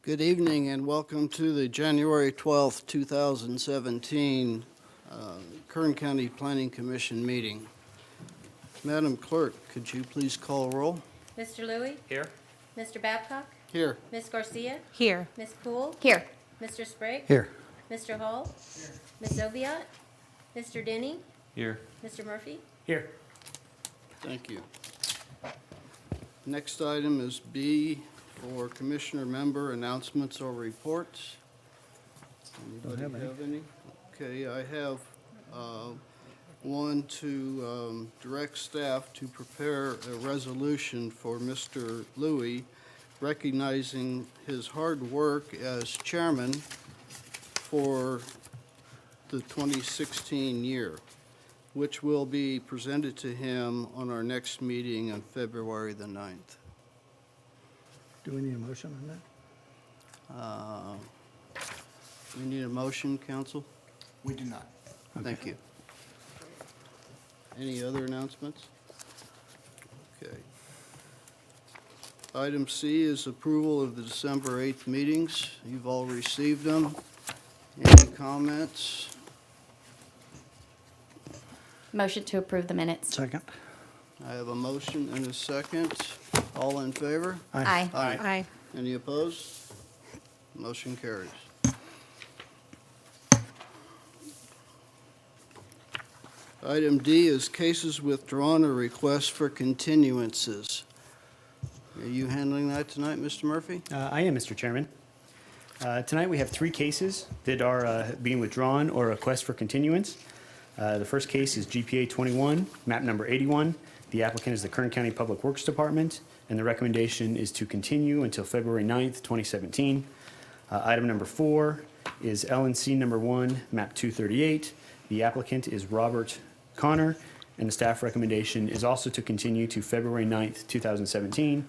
Good evening and welcome to the January 12th, 2017 Kern County Planning Commission meeting. Madam Clerk, could you please call roll? Mr. Louie? Here. Mr. Babcock? Here. Ms. Garcia? Here. Ms. Poole? Here. Mr. Sprague? Here. Mr. Hall? Ms. Oviatt? Mr. Denny? Here. Mr. Murphy? Here. Thank you. Next item is B for Commissioner member announcements or reports. Anybody have any? Okay, I have one to direct staff to prepare a resolution for Mr. Louie, recognizing his hard work as chairman for the 2016 year, which will be presented to him on our next meeting on February the 9th. Do we need a motion on that? We need a motion, council? We do not. Thank you. Any other announcements? Okay. Item C is approval of the December 8th meetings. You've all received them. Any comments? Motion to approve the minutes. Second? I have a motion and a second. All in favor? Aye. Aye. Any opposed? Motion carries. Item D is cases withdrawn or requests for continuances. Are you handling that tonight, Mr. Murphy? I am, Mr. Chairman. Tonight we have three cases that are being withdrawn or request for continuance. The first case is GPA 21, map number 81. The applicant is the Kern County Public Works Department, and the recommendation is to continue until February 9th, 2017. Item number 4 is LNC number 1, map 238. The applicant is Robert Connor, and the staff recommendation is also to continue to February 9th, 2017.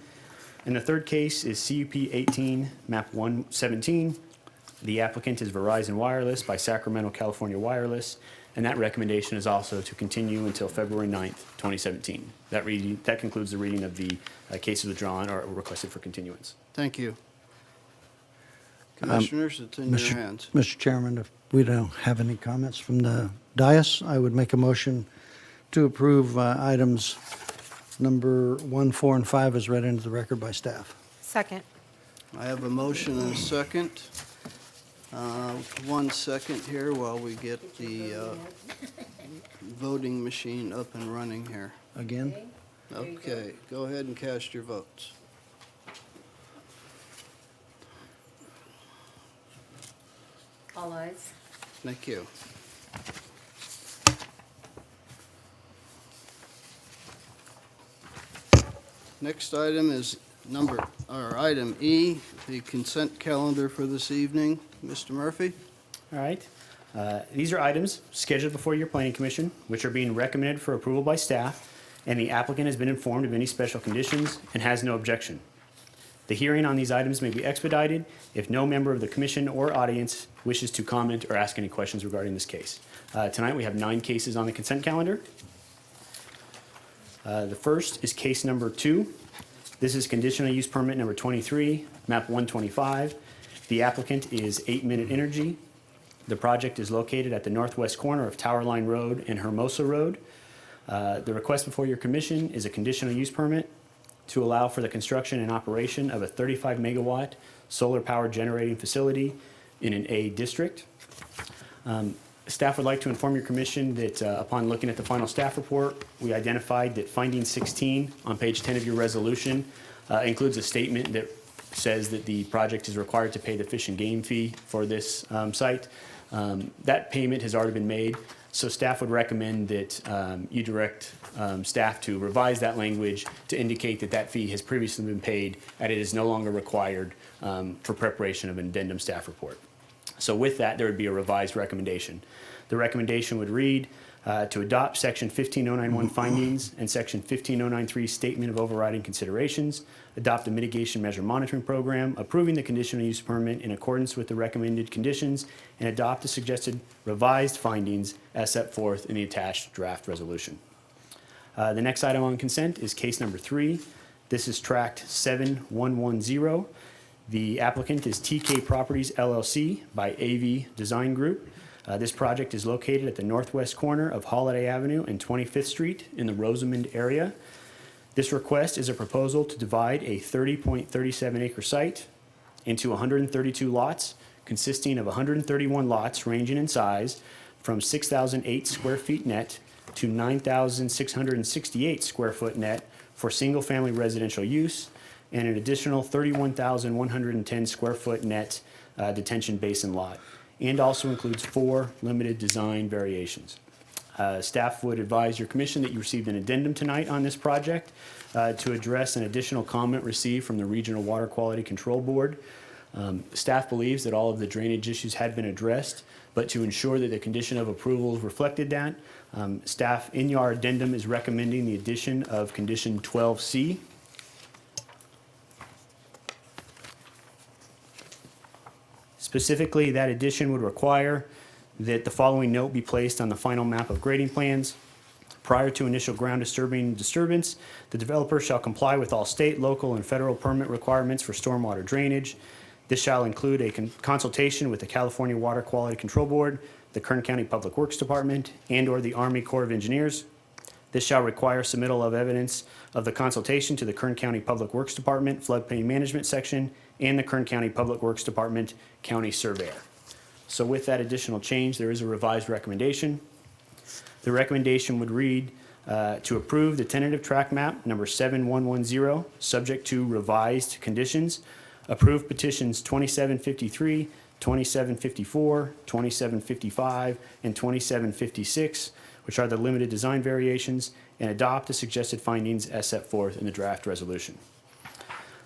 And the third case is CUP 18, map 117. The applicant is Verizon Wireless by Sacramento, California Wireless, and that recommendation is also to continue until February 9th, 2017. That concludes the reading of the cases withdrawn or requested for continuance. Thank you. Commissioners, it's in your hands. Mr. Chairman, if we don't have any comments from the dais, I would make a motion to approve items number 1, 4, and 5 as read into the record by staff. Second. I have a motion and a second. 1 second here while we get the voting machine up and running here. Again? Okay, go ahead and cast your votes. All ayes. Thank you. Next item is item E, the consent calendar for this evening. Mr. Murphy? All right. These are items scheduled before your planning commission, which are being recommended for approval by staff, and the applicant has been informed of any special conditions and has no objection. The hearing on these items may be expedited if no member of the commission or audience wishes to comment or ask any questions regarding this case. Tonight we have 9 cases on the consent calendar. The first is case number 2. This is conditional use permit number 23, map 125. The applicant is 8 Minute Energy. The project is located at the northwest corner of Tower Line Road and Hermosa Road. The request before your commission is a conditional use permit to allow for the construction and operation of a 35 megawatt solar power generating facility in an A district. Staff would like to inform your commission that upon looking at the final staff report, we identified that finding 16 on page 10 of your resolution includes a statement that says that the project is required to pay the fish and game fee for this site. That payment has already been made, so staff would recommend that you direct staff to revise that language to indicate that that fee has previously been paid and it is no longer required for preparation of an addendum staff report. So with that, there would be a revised recommendation. The recommendation would read to adopt section 15091 findings and section 15093 statement of overriding considerations, adopt a mitigation measure monitoring program, approving the conditional use permit in accordance with the recommended conditions, and adopt the suggested revised findings as set forth in the attached draft resolution. The next item on consent is case number 3. This is tract 7110. The applicant is TK Properties LLC by AV Design Group. This project is located at the northwest corner of Holiday Avenue and 25th Street in the Rosamond area. This request is a proposal to divide a 30.37 acre site into 132 lots, consisting of 131 lots ranging in size from 6,008 square feet net to 9,668 square foot net for single-family residential use, and an additional 31,110 square foot net detention basin lot, and also includes 4 limited design variations. Staff would advise your commission that you received an addendum tonight on this project to address an additional comment received from the Regional Water Quality Control Board. Staff believes that all of the drainage issues had been addressed, but to ensure that the condition of approval reflected that, staff in your addendum is recommending the addition of condition 12C. Specifically, that addition would require that the following note be placed on the final map of grading plans. Prior to initial ground disturbance, the developer shall comply with all state, local, and federal permit requirements for stormwater drainage. This shall include a consultation with the California Water Quality Control Board, the Kern County Public Works Department, and/or the Army Corps of Engineers. This shall require submittal of evidence of the consultation to the Kern County Public Works Department Floodplain Management Section and the Kern County Public Works Department County Surveyor. So with that additional change, there is a revised recommendation. The recommendation would read to approve the tentative track map number 7110, subject to revised conditions. Approve petitions 2753, 2754, 2755, and 2756, which are the limited design variations, and adopt the suggested findings as set forth in the draft resolution.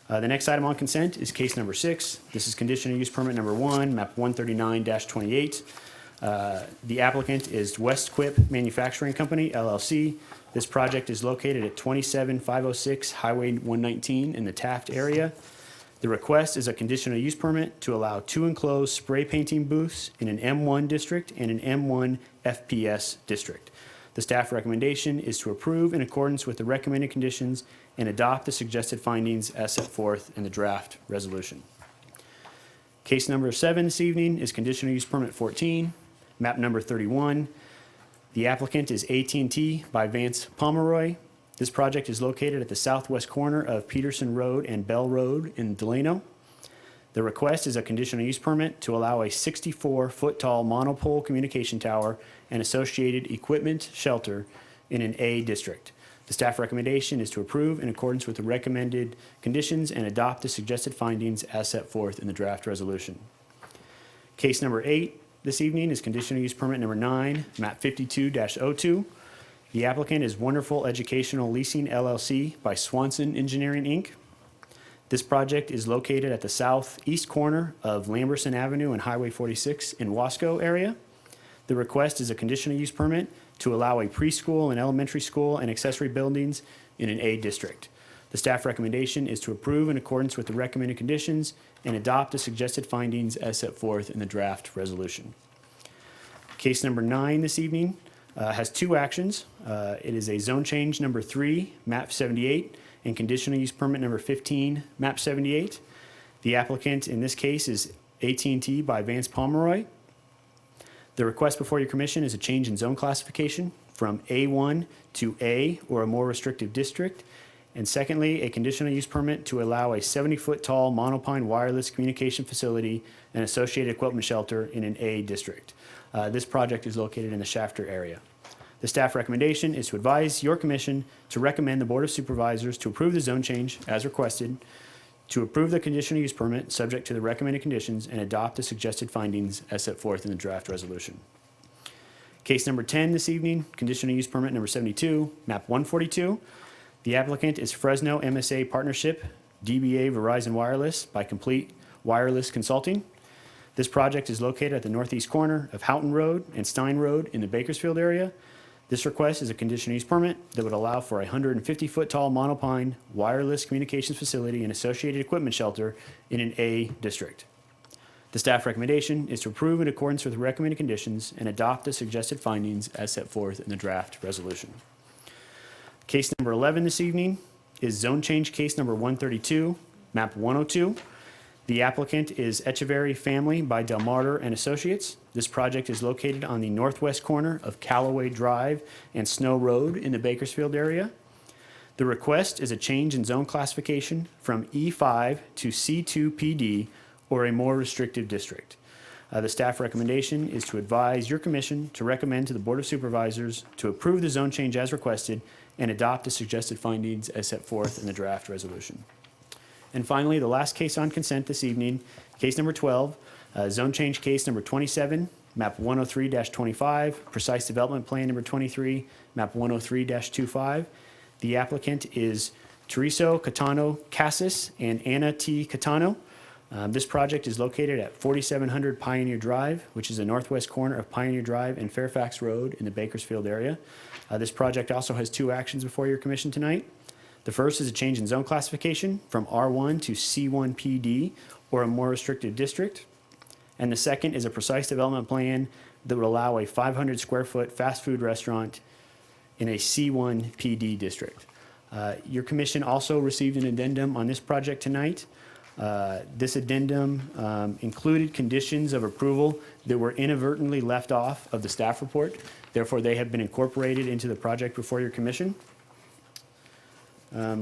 The next item on consent is case number 6. This is conditional use permit number 1, map 139-28. The applicant is West Quip Manufacturing Company, LLC. This project is located at 27506 Highway 119 in the Taft area. The request is a conditional use permit to allow 2 enclosed spray painting booths in an M1 district and an M1 FPS district. The staff recommendation is to approve in accordance with the recommended conditions and adopt the suggested findings as set forth in the draft resolution. Case number 7 this evening is conditional use permit 14, map number 31. The applicant is AT&T by Vance Pomeroy. This project is located at the southwest corner of Peterson Road and Bell Road in Delano. The request is a conditional use permit to allow a 64-foot-tall monopole communication tower and associated equipment shelter in an A district. The staff recommendation is to approve in accordance with the recommended conditions and adopt the suggested findings as set forth in the draft resolution. Case number 8 this evening is conditional use permit number 9, map 52-02. The applicant is Wonderful Educational Leasing LLC by Swanson Engineering, Inc. This project is located at the southeast corner of Lamberson Avenue and Highway 46 in Wasco area. The request is a conditional use permit to allow a preschool and elementary school and accessory buildings in an A district. The staff recommendation is to approve in accordance with the recommended conditions and adopt the suggested findings as set forth in the draft resolution. Case number 9 this evening has 2 actions. It is a zone change number 3, map 78, and conditional use permit number 15, map 78. The applicant in this case is AT&T by Vance Pomeroy. The request before your commission is a change in zone classification from A1 to A or a more restrictive district. And secondly, a conditional use permit to allow a 70-foot tall monopine wireless communication facility and associated equipment shelter in an A district. This project is located in the Shafter area. The staff recommendation is to advise your commission to recommend the Board of Supervisors to approve the zone change as requested, to approve the conditional use permit subject to the recommended conditions, and adopt the suggested findings as set forth in the draft resolution. Case number 10 this evening, conditional use permit number 72, map 142. The applicant is Fresno MSA Partnership, DBA Verizon Wireless by Complete Wireless Consulting. This project is located at the northeast corner of Houghton Road and Stein Road in the Bakersfield area. This request is a conditional use permit that would allow for a 150-foot tall monopine wireless communications facility and associated equipment shelter in an A district. The staff recommendation is to approve in accordance with the recommended conditions and adopt the suggested findings as set forth in the draft resolution. Case number 11 this evening is zone change case number 132, map 102. The applicant is Echeverry Family by Del Marter and Associates. This project is located on the northwest corner of Callaway Drive and Snow Road in the Bakersfield area. The request is a change in zone classification from E5 to C2 PD or a more restrictive district. The staff recommendation is to advise your commission to recommend to the Board of Supervisors to approve the zone change as requested and adopt the suggested findings as set forth in the draft resolution. And finally, the last case on consent this evening, case number 12, zone change case number 27, map 103-25, precise development plan number 23, map 103-25. The applicant is Teresa Catano Cassis and Anna T. Catano. This project is located at 4700 Pioneer Drive, which is the northwest corner of Pioneer Drive and Fairfax Road in the Bakersfield area. This project also has two actions before your commission tonight. The first is a change in zone classification from R1 to C1 PD, or a more restricted district. And the second is a precise development plan that would allow a 500 square foot fast food restaurant in a C1 PD district. Your commission also received an addendum on this project tonight. This addendum included conditions of approval that were inadvertently left off of the staff report. Therefore, they have been incorporated into the project before your commission.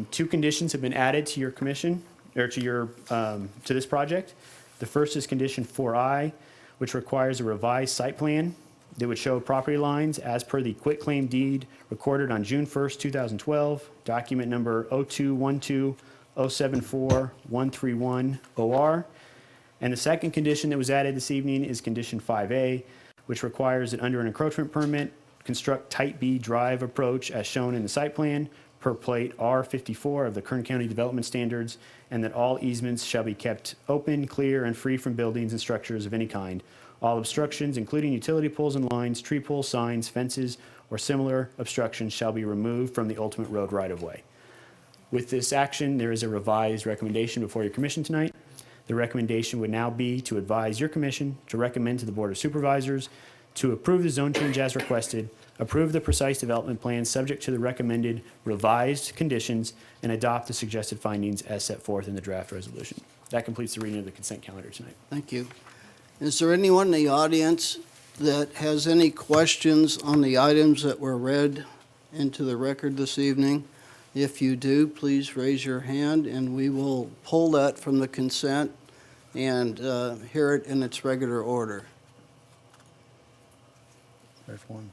Two conditions have been added to your commission, or to this project. The first is condition 4I, which requires a revised site plan that would show property lines as per the quitclaim deed recorded on June 1st, 2012, document number 0212074131OR. And the second condition that was added this evening is condition 5A, which requires that under an encroachment permit, construct Type B drive approach as shown in the site plan per plate R54 of the Kern County Development Standards, and that all easements shall be kept open, clear, and free from buildings and structures of any kind. All obstructions, including utility poles and lines, tree poles, signs, fences, or similar obstructions shall be removed from the ultimate road right-of-way. With this action, there is a revised recommendation before your commission tonight. The recommendation would now be to advise your commission to recommend to the Board of Supervisors to approve the zone change as requested, approve the precise development plan subject to the recommended revised conditions, and adopt the suggested findings as set forth in the draft resolution. That completes the reading of the consent calendar tonight. Thank you. Is there anyone in the audience that has any questions on the items that were read into the record this evening? If you do, please raise your hand, and we will pull that from the consent and hear it in its regular order. There's one.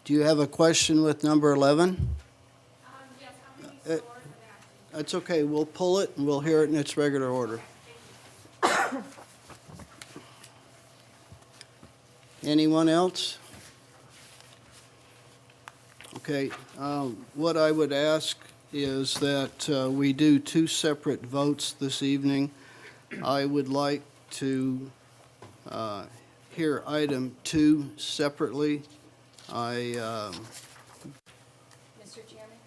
Do you have a question with number 11? Yes, how many stores have actually? That's okay. We'll pull it, and we'll hear it in its regular order. Anyone else? Okay, what I would ask is that we do two separate votes this evening. I would like to hear item 2 separately. Mr. Chairman,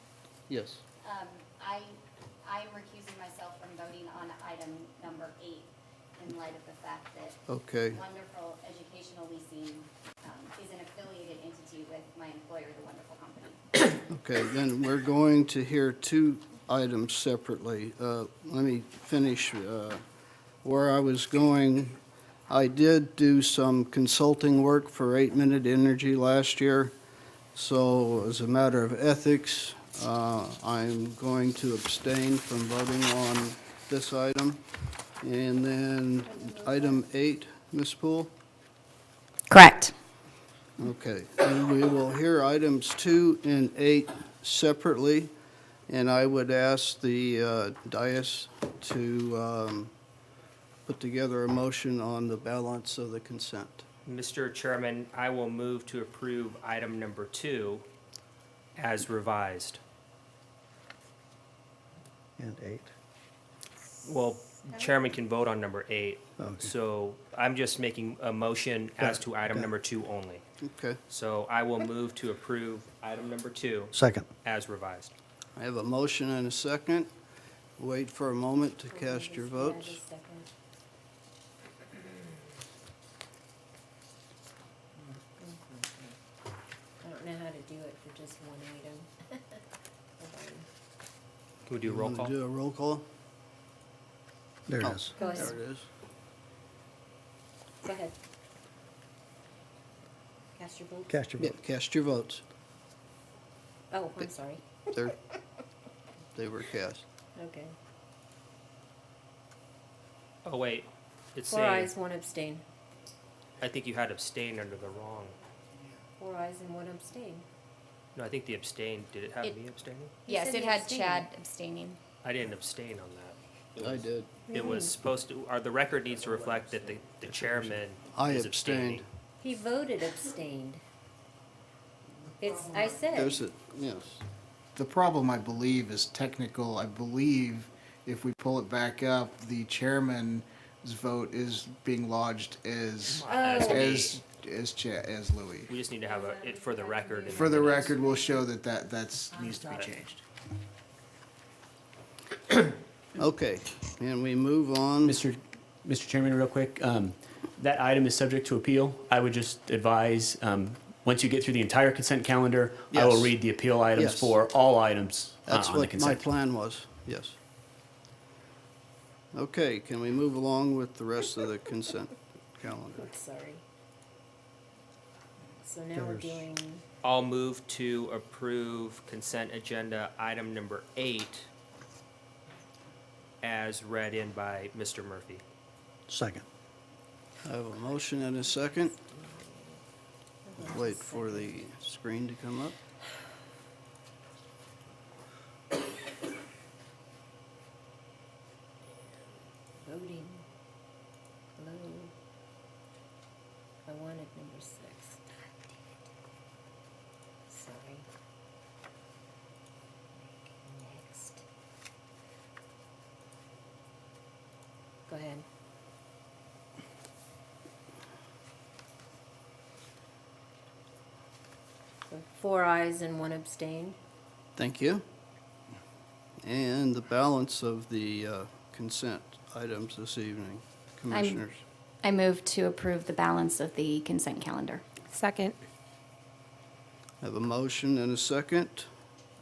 Yes. I am recusing myself from voting on item number 8 in light of the fact that Okay, Wonderful Educational Leasing is an affiliated entity with my employer, the Wonderful Company. okay, then we're going to hear 2 items separately. Let me finish where I was going. I did do some consulting work for 8 Minute Energy last year, so as a matter of ethics, I'm going to abstain from voting on this item. And then item 8, Ms. Poole? Correct. Okay, and we will hear items 2 and 8 separately, and I would ask the dais to put together a motion on the balance of the consent. Mr. Chairman, I will move to approve item number 2 as revised. And 8. Well, Chairman can vote on number 8. Okay. So I'm just making a motion as to item number 2 only. Okay, So I will move to approve item number 2 Second. as revised. I have a motion and a second. Wait for a moment to cast your votes. I don't know how to do it for just one item. Hold on. Can we do a You roll wanna call? do a roll call? There it Oh, is. Go There ahead, it is. go ahead. Cast your vote. Cast your Yeah, vote. cast your votes. Oh, I'm sorry. They're, they were cast. Okay. Oh, wait, it's 4 saying, ayes, 1 abstain. I think you had abstain under the wrong. 4 ayes and 1 abstain. No, I think the abstain, did it have It- me abstaining? You Yes, said it you had abstained. Chad abstaining. I didn't abstain on that. I did. It was supposed to, or the record needs to reflect that the chairman I is abstained. abstaining. He voted abstained. I said. There's a, yes. The problem, I believe, is technical. I believe if we pull it back up, the chairman's vote is being lodged as As me. as Louis. We just need to have it for the record. in For the minutes. record, we'll show that needs to be Got it. changed. Okay, and we move on. Mr. Chairman, real quick, that item is subject to appeal. I would just advise, once you get through the entire consent calendar, I will Yes. read the appeal items Yes. for all items That's on the what my consent. plan was, yes. Okay, can we move along with the rest of the consent calendar? Sorry. So now we're There's- doing, I'll move to approve consent agenda item number 8 as read in by Mr. Murphy. Second. I have a motion and a second. Wait for the screen to come up. voting. Hello. I wanted number 6. Sorry. Next. Go ahead. So 4 ayes and 1 abstain. Thank you. And the balance of the consent items this evening, Commissioners. I move to approve the balance of the consent calendar. Second. I have a motion and a second.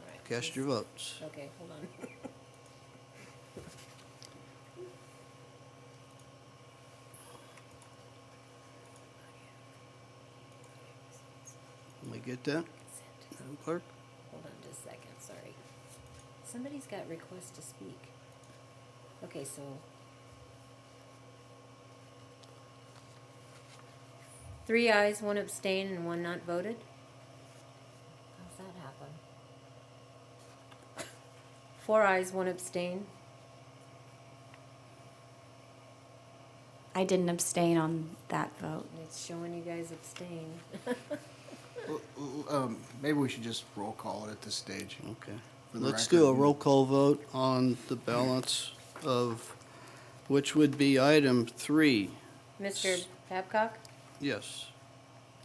All right, Cast your votes. Okay, hold on. Can we get that, Madam Clerk? Hold on just a second, sorry. Somebody's got request to speak. Okay, so. 3 ayes, 1 abstain, and 1 not voted? How's that happen? 4 ayes, 1 abstain. I didn't abstain on that vote. It's showing you guys abstain. Maybe we should just roll call it at this stage. Okay. For the Let's do a record. roll call vote on the balance of, which would be item 3. Mr. Babcock? Yes.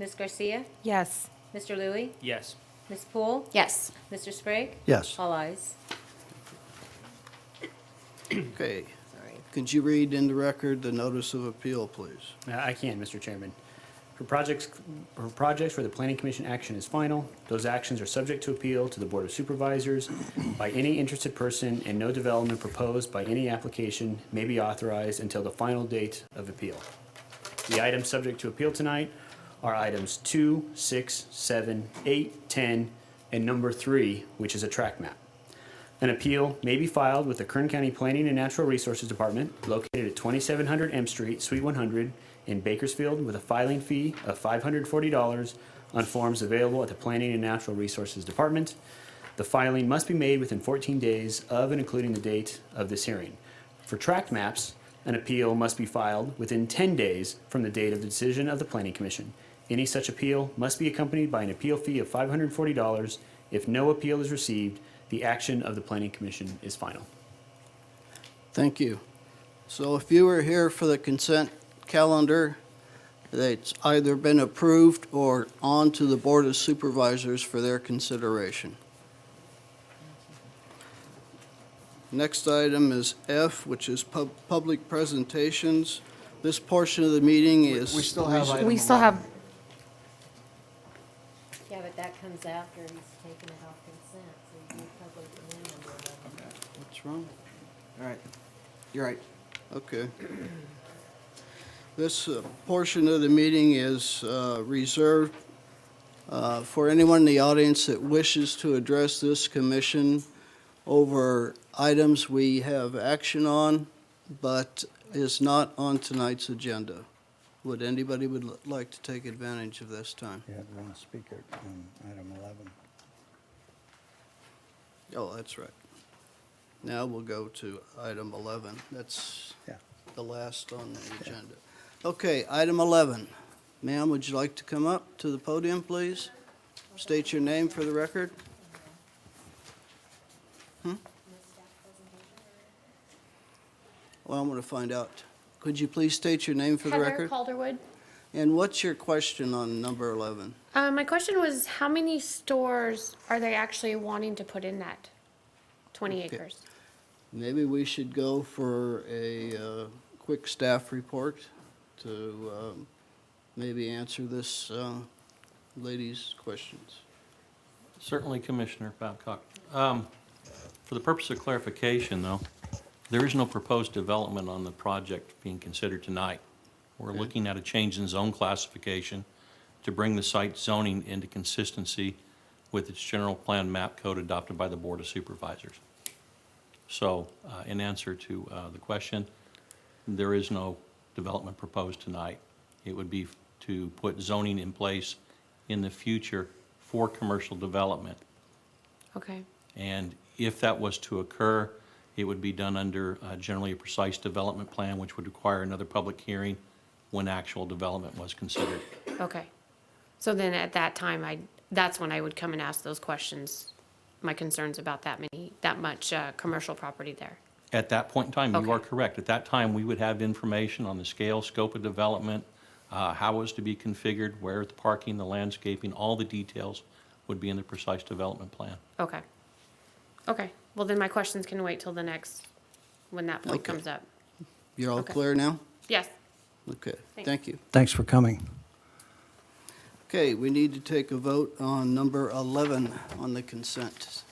Ms. Garcia? Yes. Mr. Louie? Yes. Ms. Poole? Yes. Mr. Sprague? Yes. All ayes. Okay. Sorry. Could you read in the record the notice of appeal, please? I can, Mr. Chairman. For projects where the planning commission action is final, those actions are subject to appeal to the Board of Supervisors by any interested person, and no development proposed by any application may be authorized until the final date of appeal. The items subject to appeal tonight are items 2, 6, 7, 8, 10, and number 3, which is a tract map. An appeal may be filed with the Kern County Planning and Natural Resources Department located at 2700 M Street, Suite 100 in Bakersfield with a filing fee of $540 on forms available at the Planning and Natural Resources Department. The filing must be made within 14 days of and including the date of this hearing. For tract maps, an appeal must be filed within 10 days from the date of the decision of the Planning Commission. Any such appeal must be accompanied by an appeal fee of $540. If no appeal is received, the action of the Planning Commission is final. Thank you. So if you were here for the consent calendar, it's either been approved or on to the Board of Supervisors for their consideration. Next item is F, which is public presentations. This portion of the meeting is. We still have item We still have, 11. Yeah, but that comes after he's taken it off consent, so you do public and then number 11. What's wrong? All right, you're right. Okay. This portion of the meeting is reserved for anyone in the audience that wishes to address this commission over items we have action on, but is not on tonight's agenda. Would anybody like to take advantage of this time? You had one speaker on item 11. Oh, that's right. Now we'll go to item 11. That's Yeah. the last on the agenda. Okay, item 11. Ma'am, would you like to come up to the podium, please? State your name for the record. Well, I'm going to find out. Could you please state your name for the Heather record? Calderwood. And what's your question on number 11? My question was, how many stores are they actually wanting to put in that 20 Okay. acres? Maybe we should go for a quick staff report to maybe answer this lady's questions. Certainly, Commissioner Babcock. For the purpose of clarification, though, there is no proposed development on the project being considered tonight. We're Okay. looking at a change in zone classification to bring the site zoning into consistency with its general plan map code adopted by the Board of Supervisors. So, in answer to the question, there is no development proposed tonight. It would be to put zoning in place in the future for commercial development. Okay, And if that was to occur, it would be done under generally a precise development plan, which would require another public hearing when actual development was considered. okay. So then at that time, that's when I would come and ask those questions, my concerns about that much commercial property there. At that point in time, you are Okay. correct. At that time, we would have information on the scale, scope of development, how it was to be configured, where the parking, the landscaping, all the details would be in the precise development plan. Okay. Okay, well then my questions can wait till the next, when that point Okay. comes up. You're all Okay. clear now? Yes, Okay, Thanks. thank you. Thanks for coming. Okay, we need to take a vote on number 11 on the consent.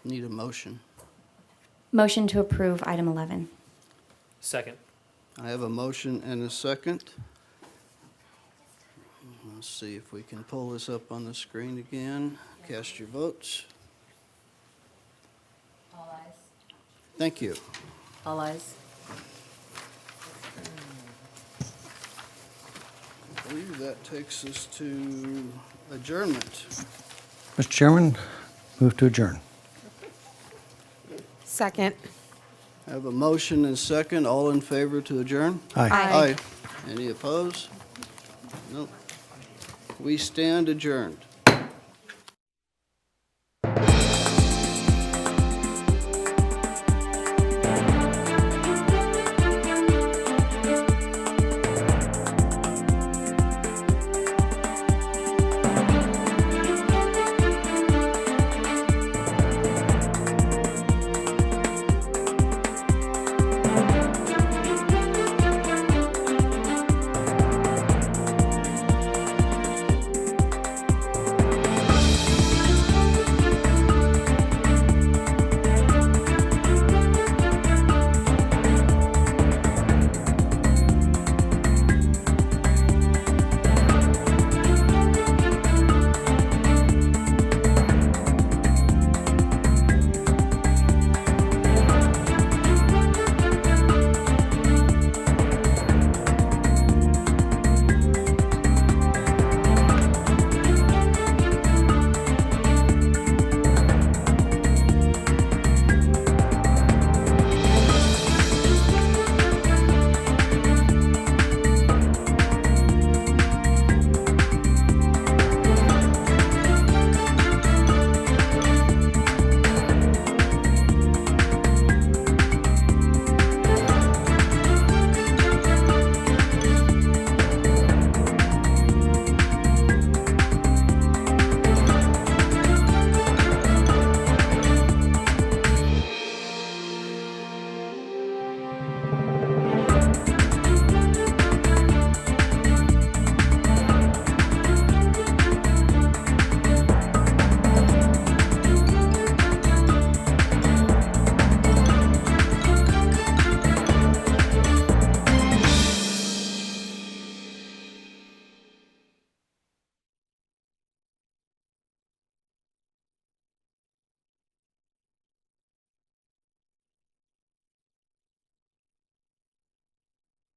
Need a motion. Motion to approve item 11. Second. I have a motion and a second. Let's see if we can pull this up on the screen again. Cast your votes. All eyes. Thank you. All eyes. I believe that takes us to adjournment. Mr. Chairman, move to adjourn. second. I have a motion and a second. All in favor to adjourn? Aye. Aye. Any opposed? No. We stand adjourned.